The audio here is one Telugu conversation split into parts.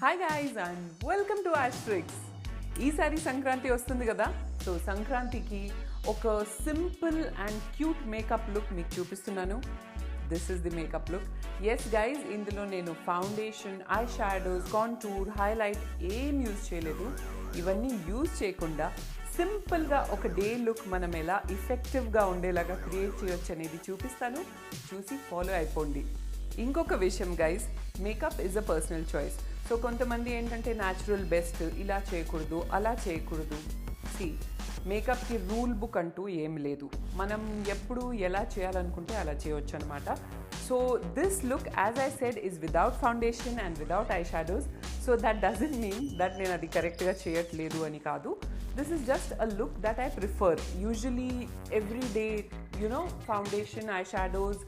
Hi guys and welcome to Astrix. ఈసారి సంక్రాంతి వస్తుంది కదా, సో సంక్రాంతికి ఒక simple and cute makeup look మీకు చూపిస్తున్నాను. This is the makeup look. Yes guys, ఇందులో నేను foundation, eye shadows, contour, highlight ఏం యూజ్ చేయలేదు. ఇవన్నీ యూజ్ చేయకుండా సింపుల్గా ఒక డే లుక్ మనం ఎలా ఎఫెక్టివ్గా ఉండేలాగా క్రియేట్ చేయొచ్చు అనేది చూపిస్తాను. చూసి ఫాలో అయిపోండి. ఇంకొక విషయం guys, makeup is a personal choice. So కొంతమంది ఏంటంటే న్యాచురల్ బెస్ట్, ఇలా చేయకూడదు, అలా చేయకూడదు. మేకప్కి రూల్ బుక్ అంటూ ఏం లేదు. మనం ఎప్పుడు ఎలా చేయాలనుకుంటే అలా చేయొచ్చు అనమాట. So this look, as I said, is without foundation and without eye shadows. So that doesn't mean that నేను అది కరెక్ట్గా చేయట్లేదు అని కాదు. This is just a look that I prefer. Usually every day foundation, eye shadows,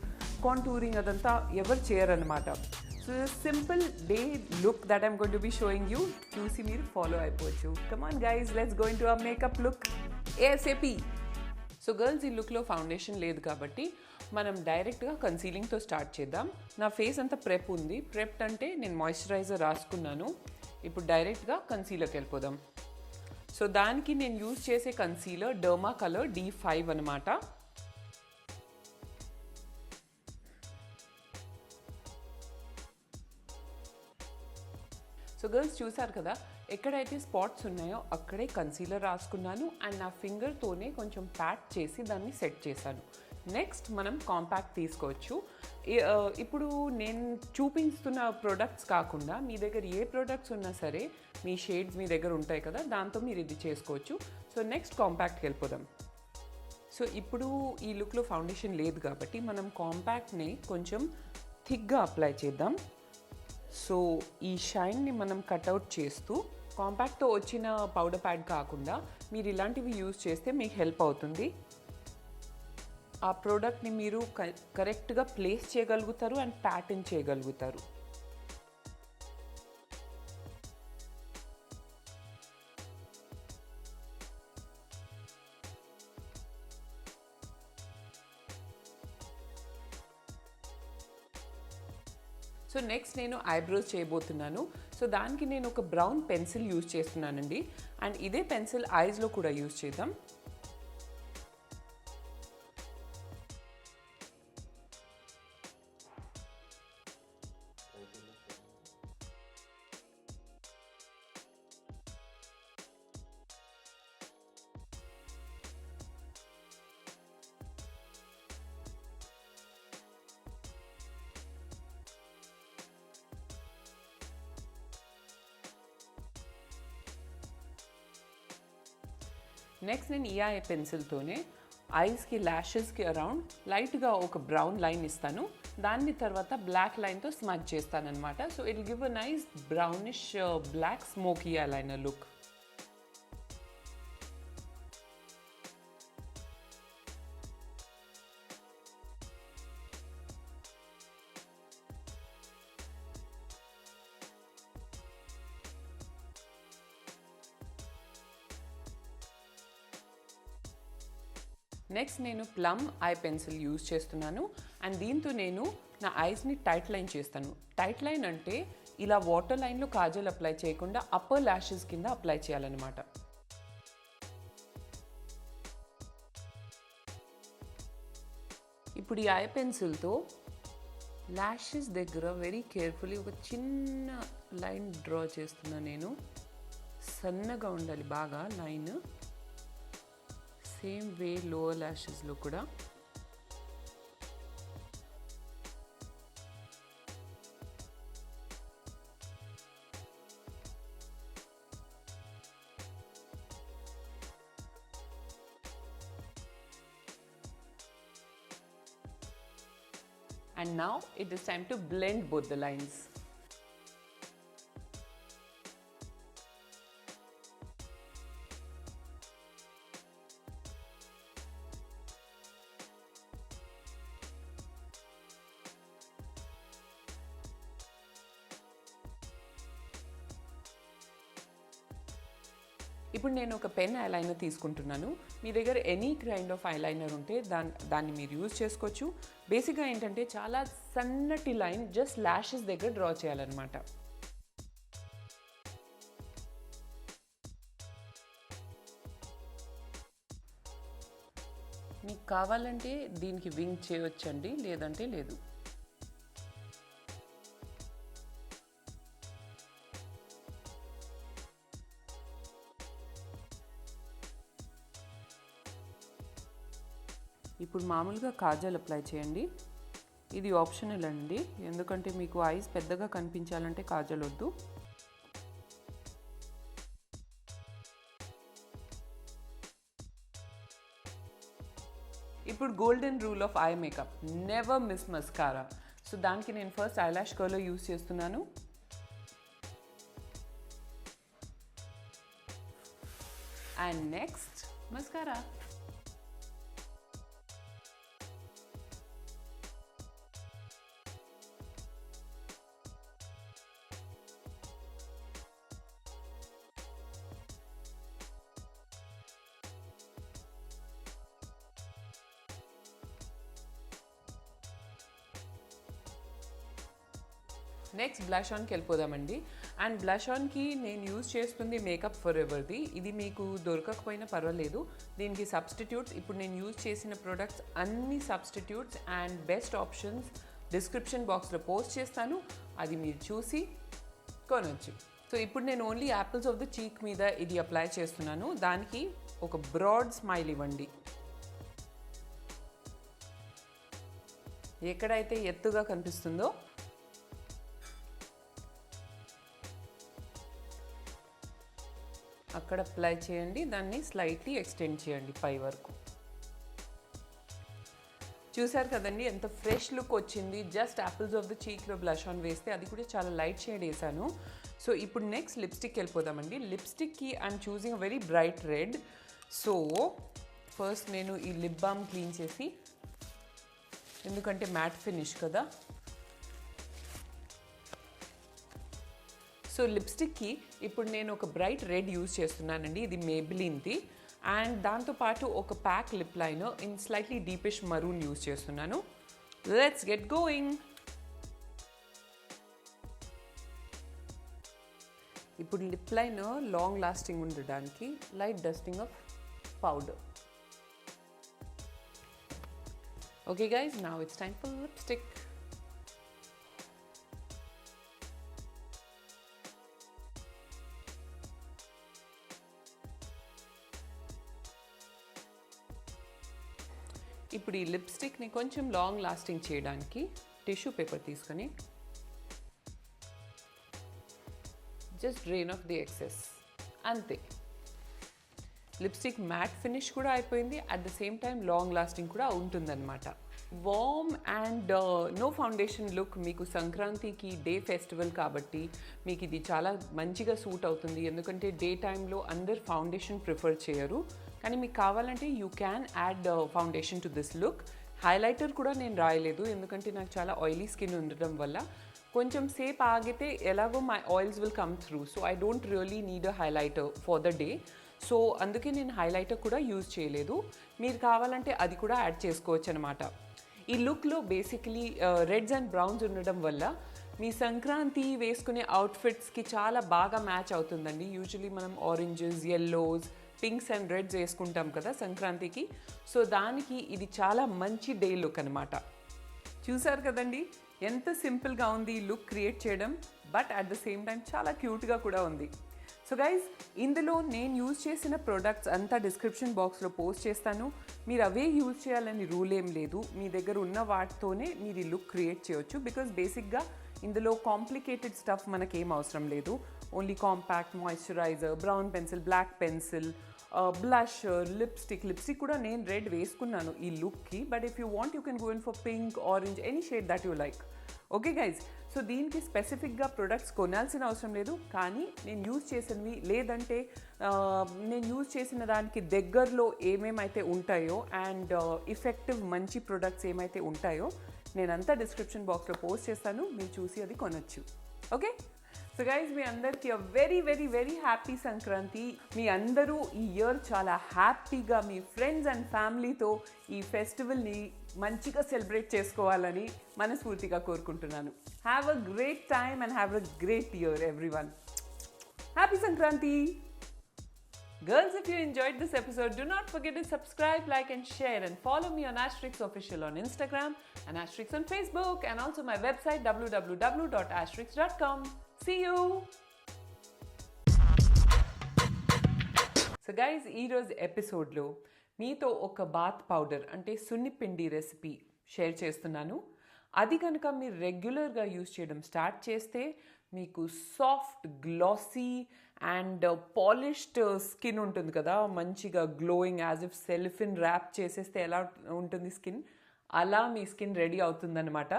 contouring అదంతా ఎవరు చేయరనమాట. So simple day look that I'm going to be showing you. చూసి మీరు ఫాలో అయిపోవచ్చు. Come on guys, let's go into our makeup look ASAP. So girls, ఈ లుక్లో ఫౌండేషన్ లేదు కాబట్టి మనం డైరెక్ట్గా కన్సీలింగ్తో స్టార్ట్ చేద్దాం. నా ఫేస్ అంతా ప్రెప్ ఉంది. ప్రెప్ట్ అంటే నేను మాయిశ్చరైజర్ రాసుకున్నాను. ఇప్పుడు డైరెక్ట్గా కన్సీలర్కి వెళ్ళిపోదాం. సో దానికి నేను యూజ్ చేసే కన్సీలర్ డర్మా కలర్ D5 అనమాట. సో గర్ల్స్, చూసారు కదా, ఎక్కడైతే స్పాట్స్ ఉన్నాయో అక్కడే కన్సీలర్ రాసుకున్నాను అండ్ నా ఫింగర్తోనే కొంచెం ప్యాట్ చేసి దాన్ని సెట్ చేశాను. నెక్స్ట్ మనం కాంపాక్ట్ తీసుకోవచ్చు. ఇప్పుడు నేను చూపిస్తున్న ప్రోడక్ట్స్ కాకుండా మీ దగ్గర ఏ ప్రోడక్ట్స్ ఉన్నా సరే, మీ షేడ్స్ మీ దగ్గర ఉంటాయి కదా, దాంతో మీరు ఇది చేసుకోవచ్చు. సో నెక్స్ట్ కాంపాక్ట్కి వెళ్ళిపోదాం. సో ఇప్పుడు ఈ లుక్లో ఫౌండేషన్ లేదు కాబట్టి మనం కాంపాక్ట్ని కొంచెం థిక్గా అప్లై చేద్దాం. సో ఈ షైన్ని మనం కట్అవుట్ చేస్తూ, కాంపాక్ట్తో వచ్చిన పౌడర్ ప్యాడ్ కాకుండా మీరు ఇలాంటివి యూజ్ చేస్తే మీకు హెల్ప్ అవుతుంది. ఆ ప్రోడక్ట్ని మీరు కరెక్ట్గా ప్లేస్ చేయగలుగుతారు అండ్ ప్యాటర్న్ చేయగలుగుతారు. సో నెక్స్ట్ నేను ఐబ్రోస్ చేయబోతున్నాను. సో దానికి నేను ఒక బ్రౌన్ పెన్సిల్ యూజ్ చేస్తున్నానండి. అండ్ ఇదే పెన్సిల్ ఐస్లో కూడా యూజ్ చేద్దాం. నెక్స్ట్ నేను ఈ ఐ పెన్సిల్తోనే ఐస్కి, ల్యాషెస్కి అరౌండ్ లైట్గా ఒక బ్రౌన్ లైన్ ఇస్తాను. దాన్ని తర్వాత బ్లాక్ లైన్తో స్మచ్ చేస్తానన్నమాట. So it will give a nice brownish black smoky eyeliner look. Next నేను ప్లమ్ ఐ పెన్సిల్ యూజ్ చేస్తున్నాను. అండ్ దీంతో నేను నా ఐస్ని టైట్ లైన్ చేస్తాను. టైట్ లైన్ అంటే ఇలా వాటర్ లైన్లో కాజల్ అప్లై చేయకుండా అప్పర్ ల్యాషెస్ కింద అప్లై చేయాలన్నమాట. ఇప్పుడు ఈ ఐ పెన్సిల్తో ల్యాషెస్ దగ్గర వెరీ కేర్ఫుల్లీ ఒక చిన్న లైన్ డ్రా చేస్తున్నా. నేను సన్నగా ఉండాలి బాగా లైన్. సేమ్ వే లోవర్ ల్యాషెస్లో కూడా. And now it is time to blend both the lines. ఇప్పుడు నేను ఒక పెన్ ఐలైనర్ తీసుకుంటున్నాను. మీ దగ్గర ఎనీ కైండ్ ఆఫ్ ఐలైనర్ ఉంటే దాన్ని మీరు యూజ్ చేసుకోవచ్చు. బేసిక్గా ఏంటంటే చాలా సన్నటి లైన్ జస్ట్ ల్యాషెస్ దగ్గర డ్రా చేయాలన్నమాట. కావాలంటే దీనికి వింగ్ చేయొచ్చండి, లేదంటే లేదు. ఇప్పుడు మామూలుగా కాజల్ అప్లై చేయండి. ఇది ఆప్షనల్ అండి, ఎందుకంటే మీకు ఐస్ పెద్దగా కనిపించాలంటే కాజల్ వద్దు. ఇప్పుడు golden rule of eye makeup, never miss mascara. So దానికి నేను ఫస్ట్ ఐలాష్ కర్లర్ యూస్ చేస్తున్నాను. And next mascara. Next blush ఆన్కి వెళ్ళిపోదామండి. అండ్ బ్లష్ ఆన్కి నేను యూజ్ చేస్తుంది మేకప్ ఫర్ ఎవర్ది. ఇది మీకు దొరకకపోయినా పర్వాలేదు, దీనికి సబ్స్టిట్యూట్స్, ఇప్పుడు నేను యూజ్ చేసిన ప్రోడక్ట్స్ అన్ని substitutes and best options description బాక్స్లో పోస్ట్ చేస్తాను, అది మీరు చూసి కొనవచ్చు. సో ఇప్పుడు నేను ఓన్లీ యాపిల్స్ ఆఫ్ ద చీక్ మీద ఇది అప్లై చేస్తున్నాను. దానికి ఒక బ్రాడ్ స్మైల్ ఇవ్వండి. ఎక్కడైతే ఎత్తుగా కనిపిస్తుందో అక్కడ అప్లై చేయండి, దాన్ని స్లైట్లీ ఎక్స్టెండ్ చేయండి పై వరకు. చూసారు కదండి ఎంత ఫ్రెష్ లుక్ వచ్చింది, జస్ట్ యాపిల్స్ ఆఫ్ ద చీక్లో బ్లష్ ఆన్ వేస్తే, అది కూడా చాలా లైట్ షేడ్ వేసాను. సో ఇప్పుడు నెక్స్ట్ లిప్స్టిక్ వెళ్ళిపోదామండి. లిప్స్టిక్కి I'm choosing a very bright red. So first నేను ఈ లిప్ బామ్ క్లీన్ చేసి, ఎందుకంటే మ్యాట్ ఫినిష్ కదా. సో లిప్స్టిక్కి ఇప్పుడు నేను ఒక బ్రైట్ రెడ్ యూజ్ చేస్తున్నానండి, ఇది మేబిలిన్ది. అండ్ దాంతోపాటు ఒక pack lip liner in slightly deepish maroon use చేస్తున్నాను. Let's get going. ఇప్పుడు లిప్ లైనర్ లాంగ్ లాస్టింగ్ ఉండడానికి light dusting of powder. Okay guys, now it's time for lipstick. ఇప్పుడు ఈ లిప్స్టిక్ని కొంచెం లాంగ్ లాస్టింగ్ చేయడానికి టిష్యూ పేపర్ తీసుకొని just drain off the excess, అంతే. లిప్స్టిక్ మ్యాట్ ఫినిష్ కూడా అయిపోయింది, at the same time long lasting కూడా ఉంటుందన్నమాట. Warm and no foundation look మీకు సంక్రాంతికి డే ఫెస్టివల్ కాబట్టి మీకు ఇది చాలా మంచిగా సూట్ అవుతుంది, ఎందుకంటే డే టైంలో అందరు ఫౌండేషన్ ప్రిఫర్ చేయరు. కానీ మీకు కావాలంటే you can add foundation to this look. Highlighter కూడా నేను రాయలేదు, ఎందుకంటే నాకు చాలా ఆయిలీ స్కిన్ ఉండడం వల్ల కొంచెం సేపు ఆగితే ఎలాగో my oils will come through. So I don't really need a highlighter for the day. So అందుకే నేను హైలైటర్ కూడా యూజ్ చేయలేదు. మీరు కావాలంటే అది కూడా యాడ్ చేసుకోవచ్చు అనమాట. ఈ లుక్లో బేసికలీ రెడ్స్ అండ్ బ్రౌన్స్ ఉండడం వల్ల మీ సంక్రాంతి వేసుకునే అవుట్ఫిట్స్కి చాలా బాగా మ్యాచ్ అవుతుందండి. యూజువలీ మనం oranges, yellows, pinks and reds వేసుకుంటాం కదా సంక్రాంతికి. సో దానికి ఇది చాలా మంచి డే లుక్ అనమాట. చూసారు కదండి ఎంత సింపుల్గా ఉంది ఈ లుక్ క్రియేట్ చేయడం, but at the same time చాలా క్యూట్గా కూడా ఉంది. సో గైజ్, ఇందులో నేను యూజ్ చేసిన ప్రోడక్ట్స్ అంతా డిస్క్రిప్షన్ బాక్స్లో పోస్ట్ చేస్తాను. మీరు అవే యూజ్ చేయాలని రూల్ ఏం లేదు, మీ దగ్గర ఉన్న వాటితోనే మీరు ఈ లుక్ క్రియేట్ చేయొచ్చు. బికాస్ బేసిక్గా ఇందులో కాంప్లికేటెడ్ స్టఫ్ మనకేం అవసరం లేదు. Only compact moisturiser, brown pencil, black pencil, blusher, lipstick కూడా నేను రెడ్ వేసుకున్నాను ఈ లుక్కి. But if you want you can go in for pink, orange, any shade that you like. Okay guys, so దీనికి స్పెసిఫిక్గా ప్రొడక్ట్స్ కొనాల్సిన అవసరం లేదు. కానీ నేను యూజ్ చేసినవి లేదంటే నేను యూజ్ చేసిన దానికి దగ్గరలో ఏమేమైతే ఉంటాయో అండ్ ఎఫెక్టివ్ మంచి ప్రొడక్ట్స్ ఏమైతే ఉంటాయో నేనంతా డిస్క్రిప్షన్ బాక్స్లో పోస్ట్ చేస్తాను, మీరు చూసి అది కొనొచ్చు. ఓకే, సో గైజ్, మీ అందరికీ very very very happy Sankranti. మీ అందరూ ఈ ఇయర్ చాలా హ్యాపీగా మీ ఫ్రెండ్స్ అండ్ ఫ్యామిలీతో ఈ ఫెస్టివల్ని మంచిగా సెలబ్రేట్ చేసుకోవాలని మనస్ఫూర్తిగా కోరుకుంటున్నాను. Have a great time and have a great year everyone. Happy Sankranti. Girls, if you enjoyed this episode, do not forget to subscribe, like, and share, and follow me on Asterix Official on Instagram and Asterix on Facebook, and also my website www.asterix.com. See you! So guys ఈరోజు ఎపిసోడ్లో మీతో ఒక బాత్ పౌడర్ అంటే సున్నిపిండి రెసిపీ షేర్ చేస్తున్నాను. అది కనుక మీరు రెగ్యులర్గా యూజ్ చేయడం స్టార్ట్ చేస్తే మీకు soft glossy and polished skin ఉంటుంది కదా, మంచిగా glowing as if cellophane wrap చేసేస్తే ఎలా ఉంటుంది స్కిన్, అలా మీ స్కిన్ రెడీ అవుతుందన్నమాట.